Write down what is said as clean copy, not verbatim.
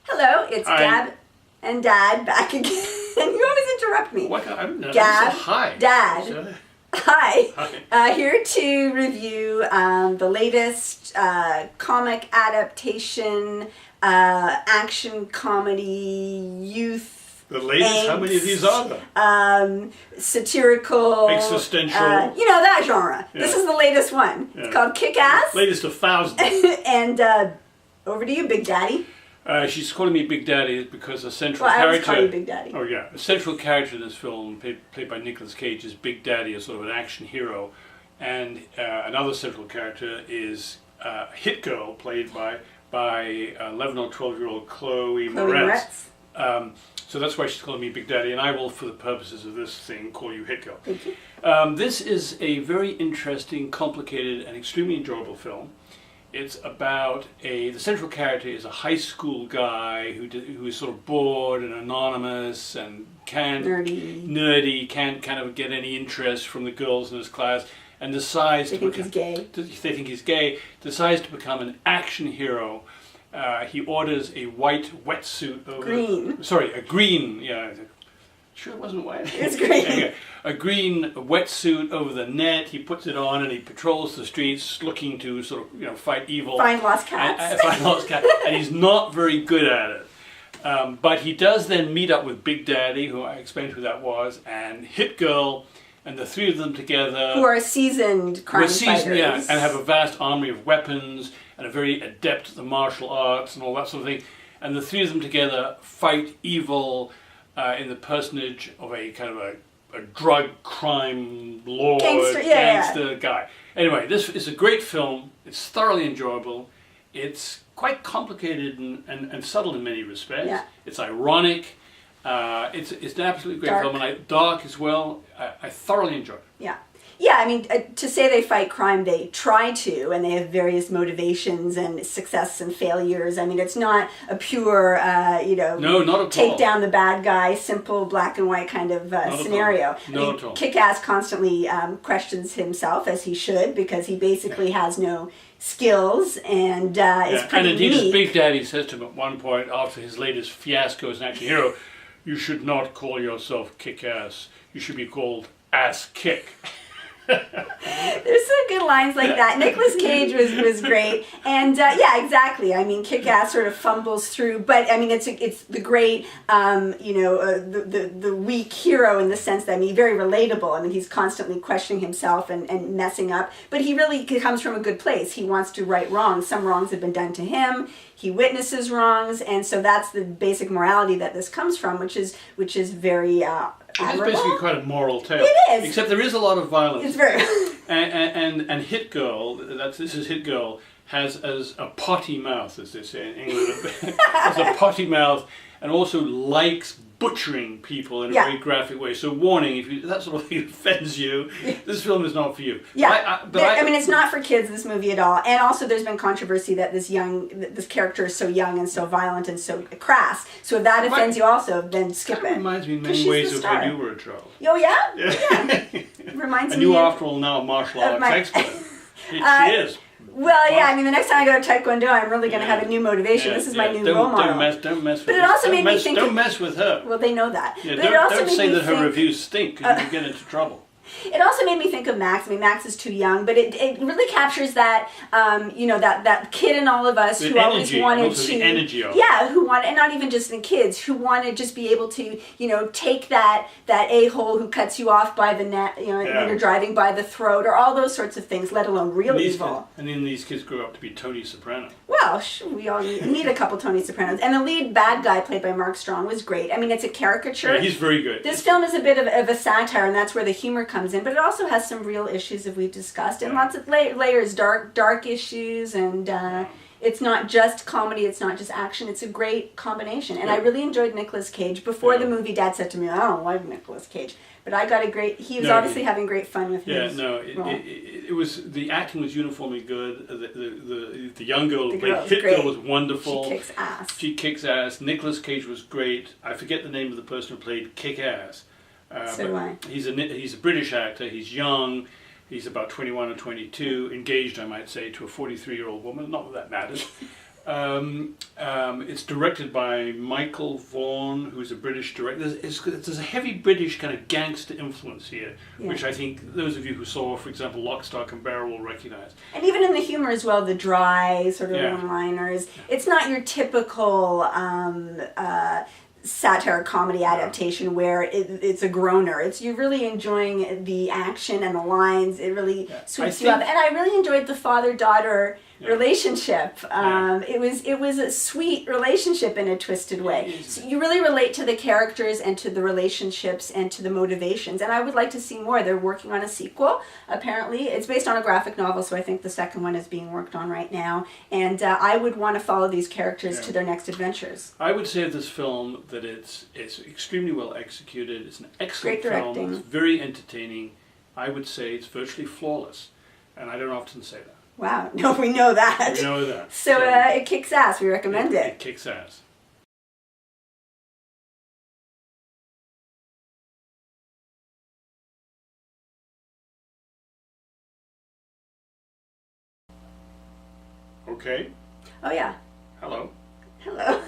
Hello, it's Hi. Gab and Dad back again. You always interrupt me. What? I don't know. Gab, Hi. Dad. So- Hi. Here to review the latest comic adaptation, action comedy, youth. The latest? How many of these are there? Satirical. Existential. You know, that genre. Yeah. This is the latest one. Yeah. It's called Kick-Ass. Latest of thousands. And over to you, Big Daddy. She's calling me Big Daddy because a central Well, I always character. call you Big Daddy. Oh yeah, a central character in this film, played by Nicolas Cage, is Big Daddy, a sort of an action hero, and another central character is Hit Girl, played by 11 or 12-year-old Chloe Moretz. So that's why she's calling me Big Daddy, and I will, for the purposes of this thing, call you Hit Girl. Thank you. This is a very interesting, complicated, and extremely enjoyable film. It's about the central character is a high school guy who is sort of bored and anonymous and nerdy, can't kind of get any interest from the girls in his class, and decides They think he's gay. Decides to become an action hero. He orders a white wetsuit over a green, yeah. Sure it wasn't white? It's green. Okay. A green wetsuit over the net. He puts it on and he patrols the streets looking to sort of, fight evil. Find lost cats. Find lost cats. And he's not very good at it. But he does then meet up with Big Daddy, who I explained who that was, and Hit Girl, and the three of them together. Who are seasoned crime fighters. Yeah, and have a vast army of weapons and are very adept at the martial arts and all that sort of thing. And the three of them together fight evil in the personage of a kind of a drug crime lord, gangster guy. Anyway, this is a great film. It's thoroughly enjoyable. It's quite complicated and subtle in many respects. Yeah. It's ironic. It's an absolutely great film, and dark as well. I thoroughly enjoyed it. Yeah. Yeah, I mean, to say they fight crime, they try to, and they have various motivations and success and failures. I mean, it's not a pure, No, not at take all. down the bad guy, simple black and white kind of scenario. Not at all. Kick-Ass constantly questions himself, as he should, because he basically has no skills and is pretty And indeed, weak. his Big Daddy says to him at one point, after his latest fiasco as an action hero, "You should not call yourself Kick-Ass. You should be called Ass Kick." There's some good lines like that. Nicolas Cage was great, and yeah, exactly. I mean, Kick-Ass sort of fumbles through, but I mean, it's the great, the weak hero in the sense that, I mean, very relatable. I mean, he's constantly questioning himself and messing up, but he really comes from a good place. He wants to right wrongs. Some wrongs have been done to him. He witnesses wrongs, and so that's the basic morality that this comes from, which is very. It is basically quite a moral tale. It is. Except there is a lot of violence. It's very. and Hit Girl, this is Hit Girl, has as a potty mouth, as they say in England, has a potty mouth, and also likes butchering people in a very graphic way. So warning, if that sort of thing offends you, this film is not for you. Yeah, I mean, it's not for kids, this movie, at all. And also there's been controversy that this character is so young and so violent and so crass. So if that offends you also, then skip it. That reminds me in many ways of when you were a child. Oh, yeah? Yeah. Reminds and me you, after all, now a martial arts expert. She is. Well, yeah, I mean, the next time I go to Taekwondo, I'm really going to have a new motivation. This is my new role model. Don't mess with but it also made me think don't mess with her. Well, they know that. Yeah, but don't say that her reviews stink, because you get into trouble. It also made me think of Max. I mean, Max is too young, but it really captures that, that kid in all of us who always wanted to, the energy of who wanted, and not even just in kids, who want to just be able to, take that a-hole who cuts you off by the neck, when you're driving, by the throat, or all those sorts of things, let alone real evil. And then these kids grow up to be Tony Soprano. Well, we all need a couple Tony Sopranos. And the lead bad guy, played by Mark Strong, was great. I mean, it's a caricature. Yeah, he's very good. This film is a bit of a satire, and that's where the humor comes in. But it also has some real issues that we've discussed, and lots of layers, dark issues, and it's not just comedy, it's not just action. It's a great combination. And I really enjoyed Nicolas Cage. Before the movie, Dad said to me, "I don't like Nicolas Cage." But I got he was obviously having great fun with his role. It was, the acting was uniformly good. The young girl who played Hit Girl was wonderful. She kicks ass. She kicks ass. Nicolas Cage was great. I forget the name of the person who played Kick-Ass. So do I. He's a British actor. He's young. He's about 21 or 22, engaged, I might say, to a 43-year-old woman. Not that that matters. It's directed by Michael Vaughan, who's a British director. There's a heavy British kind of gangster influence here, which I think those of you who saw, for example, Lock, Stock and Barrel will recognize. And even in the humor as well, the dry sort of one-liners. It's not your typical satire comedy adaptation where it's a groaner. You're really enjoying the action and the lines. It really sweeps you up. And I really enjoyed the father-daughter relationship. It was a sweet relationship in a twisted way. So you really relate to the characters and to the relationships and to the motivations. And I would like to see more. They're working on a sequel. Apparently, it's based on a graphic novel, so I think the second one is being worked on right now. And I would want to follow these characters to their next adventures. I would say of this film that it's extremely well executed. It's an excellent film. It's very entertaining. I would say it's virtually flawless, and I don't often say that. Wow, no, we know that. We know that. So it kicks ass. We recommend it. It kicks ass. Okay. Oh yeah. Hello. Hello.